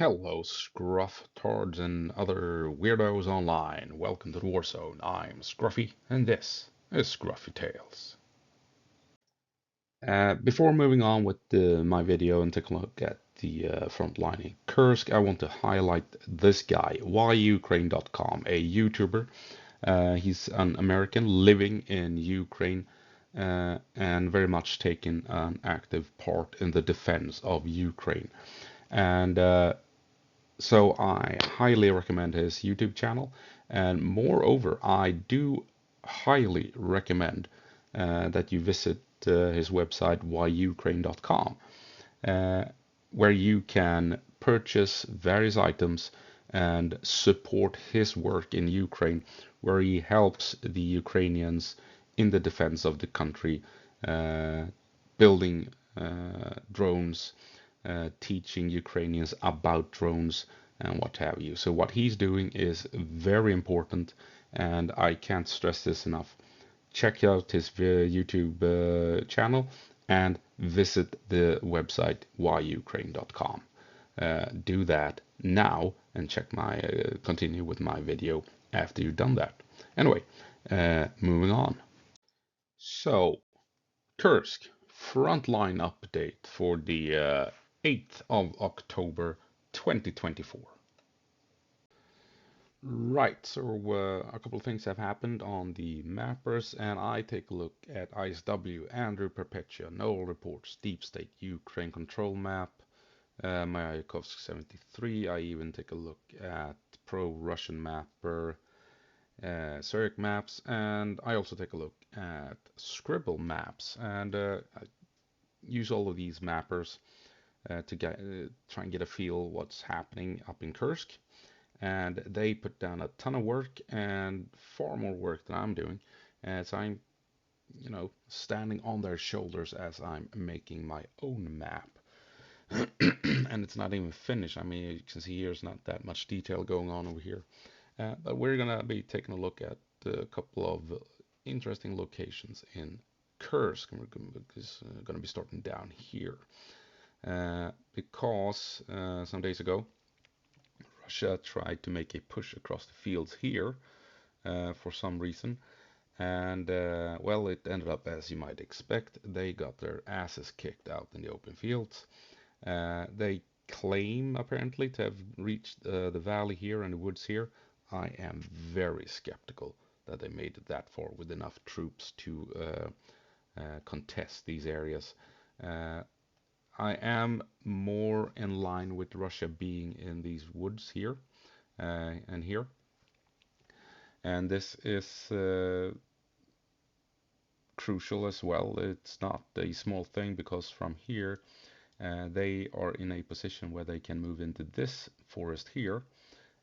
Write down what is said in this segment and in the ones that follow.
Hello, scruff tards and other weirdos online. Welcome to the Warzone. I'm Scruffy, and this is Scruffy Tales. Before moving on with my video and take a look at the Frontline in Kursk, I want to highlight this guy, yukraine.com, a YouTuber. He's an American living in Ukraine and very much taking an active part in the defense of Ukraine. And So I highly recommend his YouTube channel, and moreover, I do highly recommend that you visit his website yukraine.com, uh, where you can purchase various items and support his work in Ukraine, where he helps the Ukrainians in the defense of the country, uh, building drones, teaching Ukrainians about drones and what have you. So what he's doing is very important, and I can't stress this enough. Check out his YouTube channel and visit the website yukraine.com. Do that now and continue with my video after you've done that. Anyway, moving on. So Kursk frontline update for the 8th of October 2024. Right, so a couple of things have happened on the mappers, and I take a look at ISW, Andrew Perpetua, Noel reports, Deep State Ukraine control map, Mayakovsk 73. I even take a look at pro-Russian mapper, Zurich maps, and I also take a look at Scribble maps, and I use all of these mappers to try and get a feel what's happening up in Kursk. And they put down a ton of work and far more work than I'm doing, as I'm, standing on their shoulders as I'm making my own map. And it's not even finished. I mean, you can see here, there's not that much detail going on over here. But we're gonna be taking a look at a couple of interesting locations in Kursk. We're gonna be starting down here because some days ago Russia tried to make a push across the fields here for some reason, and well, it ended up as you might expect. They got their asses kicked out in the open fields. They claim apparently to have reached the valley here and the woods here. I am very skeptical that they made it that far with enough troops to contest these areas. Uh, I am more in line with Russia being in these woods here and here. And this is crucial as well. It's not a small thing because from here they are in a position where they can move into this forest here.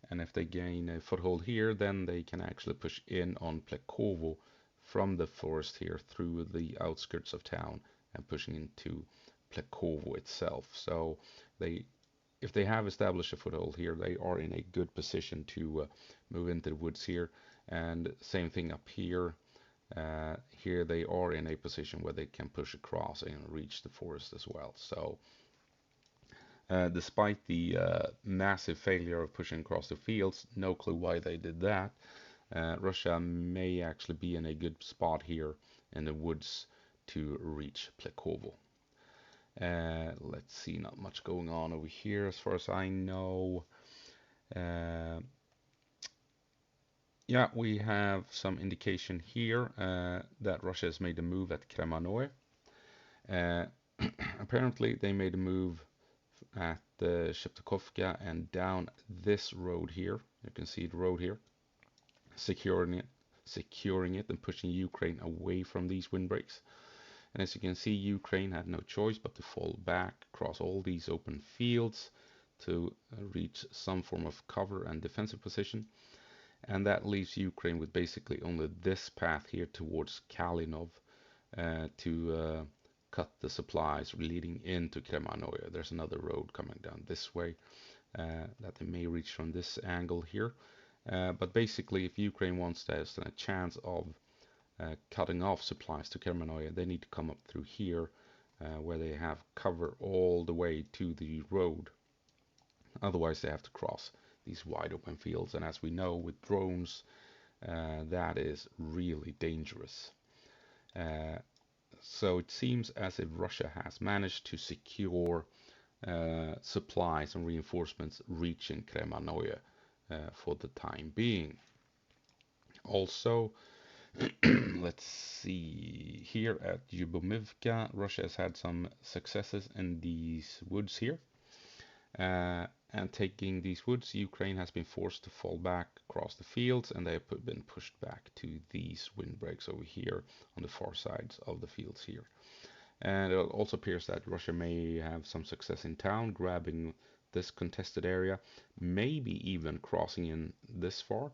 And if they gain a foothold here, then they can actually push in on Plekovo from the forest here through the outskirts of town and pushing into Plekovo itself. So if they have established a foothold here, they are in a good position to move into the woods here. And same thing up here. Here they are in a position where they can push across and reach the forest as well. So despite the massive failure of pushing across the fields, no clue why they did that. Russia may actually be in a good spot here in the woods to reach Plekovo. Let's see, not much going on over here as far as I know. Yeah, we have some indication here that Russia has made a move at Kremyanoe. Apparently, they made a move at the Sheptokovka and down this road here. You can see the road here, securing it and pushing Ukraine away from these windbreaks. And as you can see, Ukraine had no choice but to fall back across all these open fields to reach some form of cover and defensive position. And that leaves Ukraine with basically only this path here towards Kalinov to cut the supplies leading into Kremyanoe. There's another road coming down this way that they may reach from this angle here. But basically, if Ukraine wants to have a chance of cutting off supplies to Kremyanoe, they need to come up through here where they have cover all the way to the road Otherwise, they have to cross these wide open fields. And as we know, with drones, that is really dangerous. Uh, so it seems as if Russia has managed to secure supplies and reinforcements reaching Kremyanoe for the time being. Also, let's see, here at Yubomivka, Russia has had some successes in these woods here. And taking these woods, Ukraine has been forced to fall back across the fields, and they have been pushed back to these windbreaks over here on the far sides of the fields here. And it also appears that Russia may have some success in town, grabbing this contested area, maybe even crossing in this far.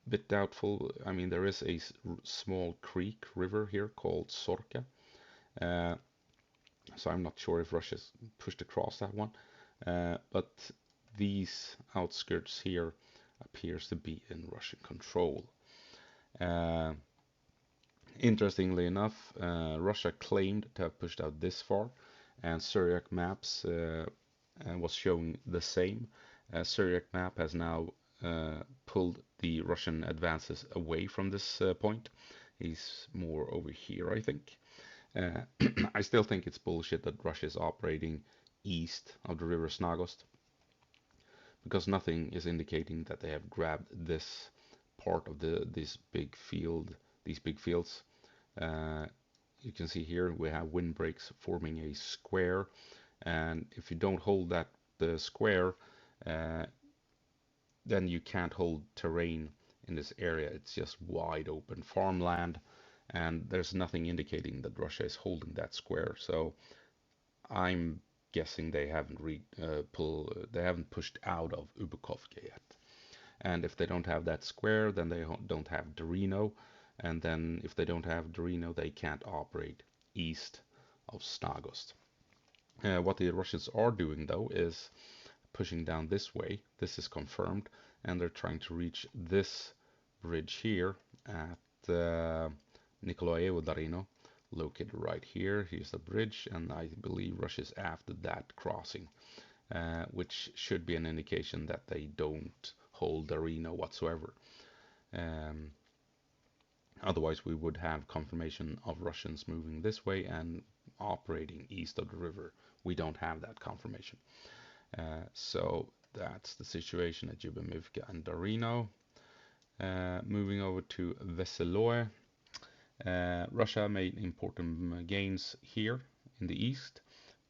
Bit doubtful. I mean, there is a small creek river here called Sorka, uh, so I'm not sure if Russia's pushed across that one. But these outskirts here appears to be in Russian control. Uh, Interestingly enough, Russia claimed to have pushed out this far, and Syriac maps was showing the same. Syriac map has now pulled the Russian advances away from this point. He's more over here, I think. Uh, I still think it's bullshit that Russia is operating east of the river Snagost, because nothing is indicating that they have grabbed this part of these big fields. Uh, you can see here we have windbreaks forming a square, and if you don't hold the square, uh, then you can't hold terrain in this area. It's just wide open farmland, and there's nothing indicating that Russia is holding that square. So I'm guessing they haven't pushed out of Ubukovka yet. And if they don't have that square, then they don't have Darino, and then if they don't have Darino, they can't operate east of Snagost. What the Russians are doing though is pushing down this way. This is confirmed, and they're trying to reach this bridge here at Nicolaevo Darino, located right here. Here's the bridge, and I believe Russia's after that crossing, which should be an indication that they don't hold Darino whatsoever. Um, Otherwise, we would have confirmation of Russians moving this way and operating east of the river. We don't have that confirmation. So that's the situation at Jubimivka and Darino. Moving over to Veseloe, Russia made important gains here in the east,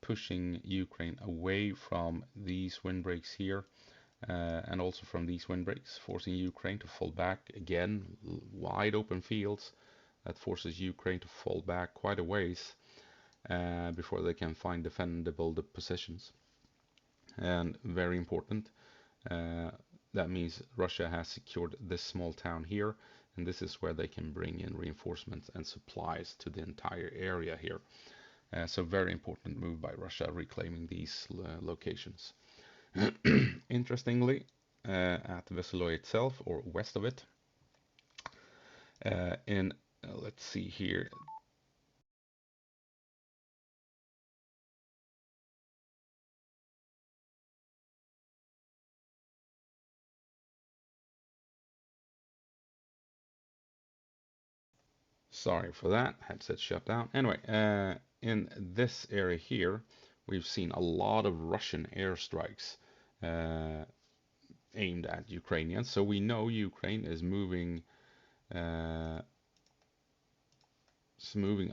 pushing Ukraine away from these windbreaks here and also from these windbreaks, forcing Ukraine to fall back again, wide open fields that forces Ukraine to fall back quite a ways before they can find defendable positions. And very important, uh, that means Russia has secured this small town here, and this is where they can bring in reinforcements and supplies to the entire area here. So very important move by Russia reclaiming these locations. Interestingly, at Veseloe itself, or west of it, in let's see here. Sorry for that, headset shut down. Anyway, in this area here, we've seen a lot of Russian airstrikes uh, aimed at Ukrainians. So we know Ukraine uh, is moving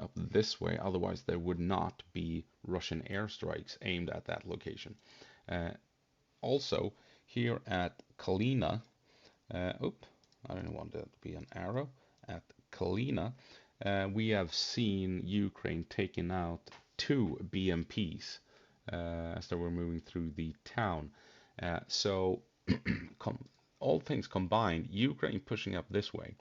up this way. Otherwise, there would not be Russian airstrikes aimed at that location. Uh, Also, here at Kalina, I don't want that to be an arrow. At Kalina, we have seen Ukraine taking out two BMPs as they were moving through the town. So, all things combined, Ukraine pushing up this way,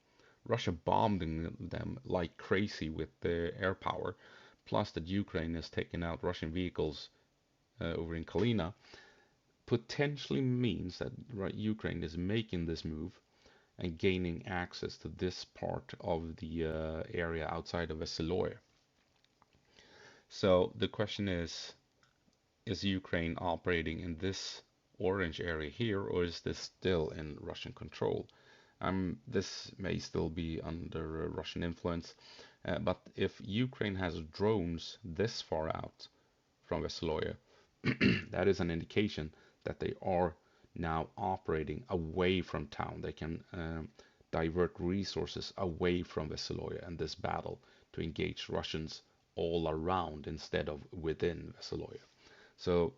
Russia bombing them like crazy with the air power, plus that Ukraine is taking out Russian vehicles over in Kalina, potentially means that Ukraine is making this move and gaining access to this part of the area outside of Veseloe. So the question is, is Ukraine operating in this orange area here, or is this still in Russian control? This may still be under Russian influence, but if Ukraine has drones this far out from Veseloe, that is an indication that they are now operating away from town. They can divert resources away from Veseloe and this battle to engage Russians all around instead of within Veseloe. So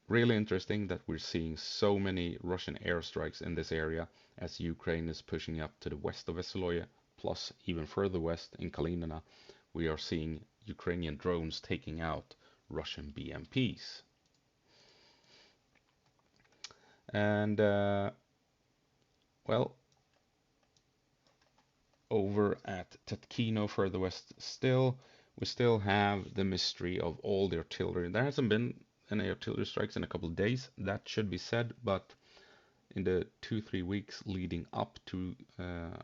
really interesting that we're seeing so many Russian airstrikes in this area as Ukraine is pushing up to the west of Veseloe, plus even further west in Kalinina, we are seeing Ukrainian drones taking out Russian BMPs. And well, over at Tetkino further west still, we still have the mystery of all the artillery. There hasn't been any artillery strikes in a couple of days, that should be said, but in the 2-3 weeks leading up to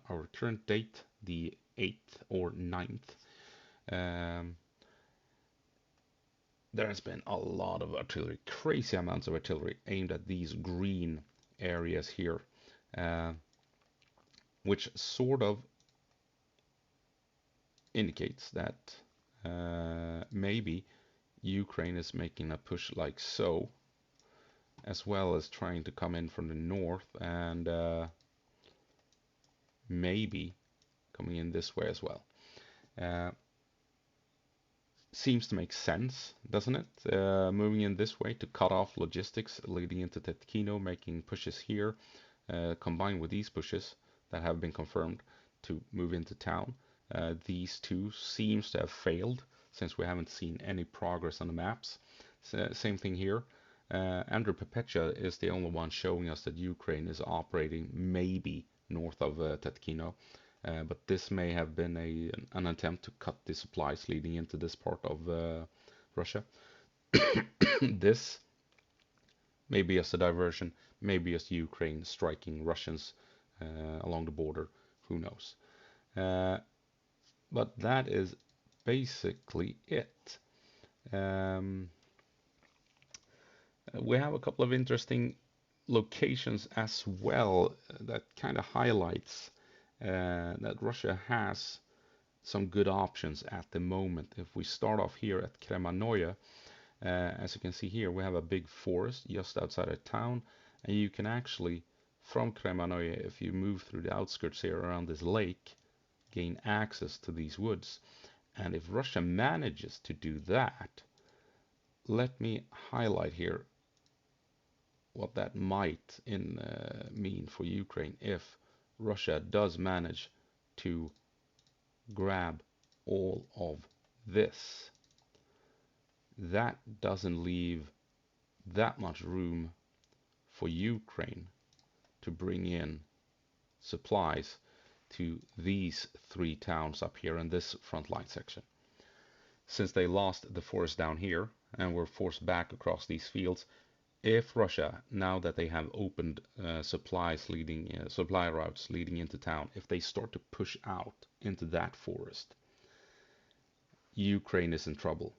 our current date, the 8th or 9th, um, there has been a lot of artillery, crazy amounts of artillery aimed at these green areas here, uh, which sort of indicates that maybe Ukraine is making a push like so, as well as trying to come in from the north and maybe coming in this way as well. Uh, Seems to make sense, doesn't it? Moving in this way to cut off logistics leading into Tetkino, making pushes here, combined with these pushes that have been confirmed to move into town. These two seems to have failed since we haven't seen any progress on the maps. Same thing here. Andrew Perpetua is the only one showing us that Ukraine is operating maybe north of Tetkino. But this may have been an attempt to cut the supplies leading into this part of Russia. This may be as a diversion, maybe as Ukraine striking Russians along the border, who knows. Uh, but that is basically it. Um, we have a couple of interesting locations as well that kind of highlights that Russia has some good options at the moment. If we start off here at Kremyanoe, as you can see here, we have a big forest just outside of town, and you can actually, from Kremyanoe, if you move through the outskirts here around this lake, gain access to these woods. And if Russia manages to do that, let me highlight here what that might mean for Ukraine if Russia does manage to grab all of this. That doesn't leave that much room for Ukraine to bring in supplies to these three towns up here in this frontline section. Since they lost the forest down here and were forced back across these fields, if Russia, now that they have opened supply routes leading into town, if they start to push out into that forest, Ukraine is in trouble.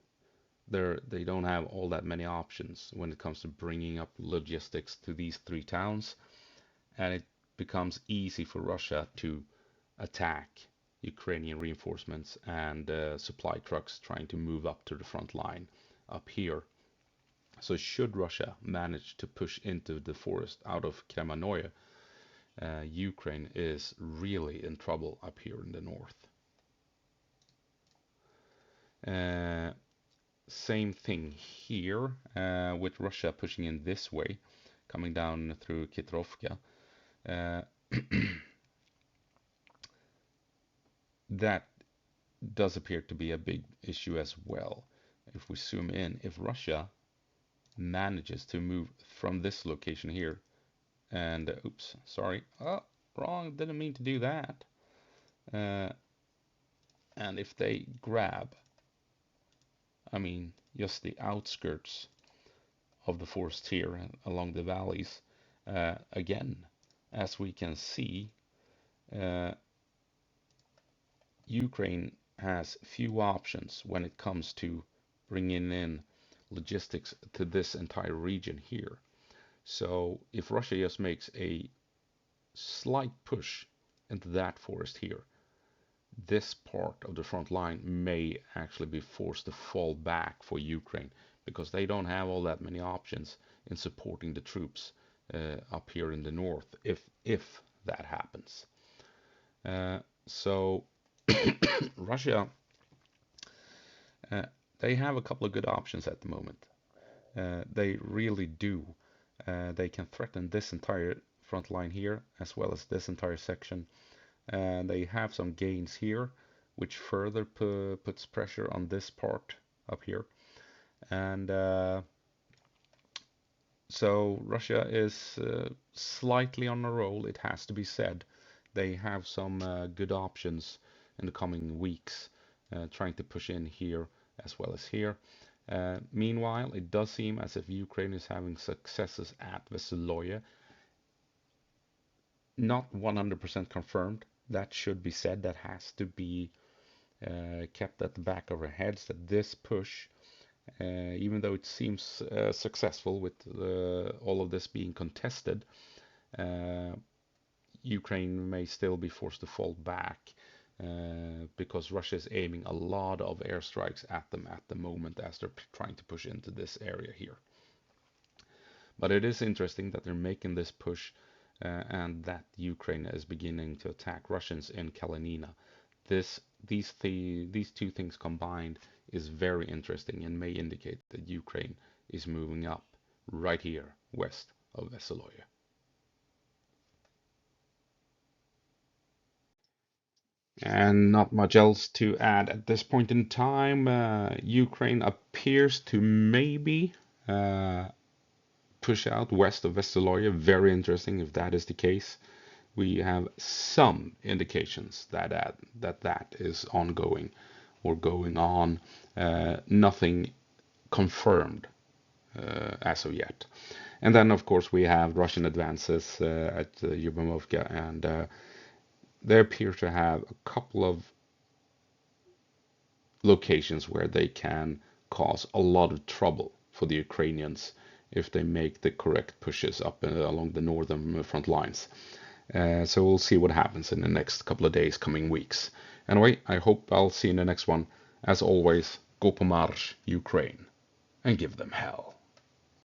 They don't have all that many options when it comes to bringing up logistics to these three towns, and it becomes easy for Russia to attack Ukrainian reinforcements and supply trucks trying to move up to the front line up here. So should Russia manage to push into the forest out of Kremyanoe, Ukraine is really in trouble up here in the north. Uh, Same thing here with Russia pushing in this way, coming down through Kitrovka. Uh, that does appear to be a big issue as well. If we zoom in, if Russia manages to move from this location here, and oops, sorry, oh, wrong, didn't mean to do that. Uh, and if they grab, I mean, just the outskirts of the forest here along the valleys, again, as we can see, uh, Ukraine has few options when it comes to bringing in logistics to this entire region here. So if Russia just makes a slight push into that forest here, this part of the front line may actually be forced to fall back for Ukraine because they don't have all that many options in supporting the troops up here in the north if that happens. So Russia, they have a couple of good options at the moment. They really do. They can threaten this entire front line here as well as this entire section. And they have some gains here, which further puts pressure on this part up here. And so Russia is slightly on a roll, it has to be said. They have some good options in the coming weeks, trying to push in here as well as here. Meanwhile, it does seem as if Ukraine is having successes at Veseloe. Not 100% confirmed. That should be said. That has to be kept at the back of our heads. That this push, even though it seems successful with all of this being contested, Ukraine may still be forced to fall back because Russia is aiming a lot of airstrikes at them at the moment as they're trying to push into this area here. But it is interesting that they're making this push and that Ukraine is beginning to attack Russians in Kalinina. These two things combined is very interesting and may indicate that Ukraine is moving up right here west of Veseloe. And not much else to add at this point in time. Ukraine appears to maybe push out west of Veseloe. Very interesting if that is the case. We have some indications that that is ongoing or going on. Nothing confirmed as of yet. And then, of course, we have Russian advances at Yubamovka, and they appear to have a couple of locations where they can cause a lot of trouble for the Ukrainians if they make the correct pushes up along the northern front lines. So we'll see what happens in the next couple of days, coming weeks. Anyway, I hope I'll see you in the next one. As always, go po marsh, Ukraine, and give them hell.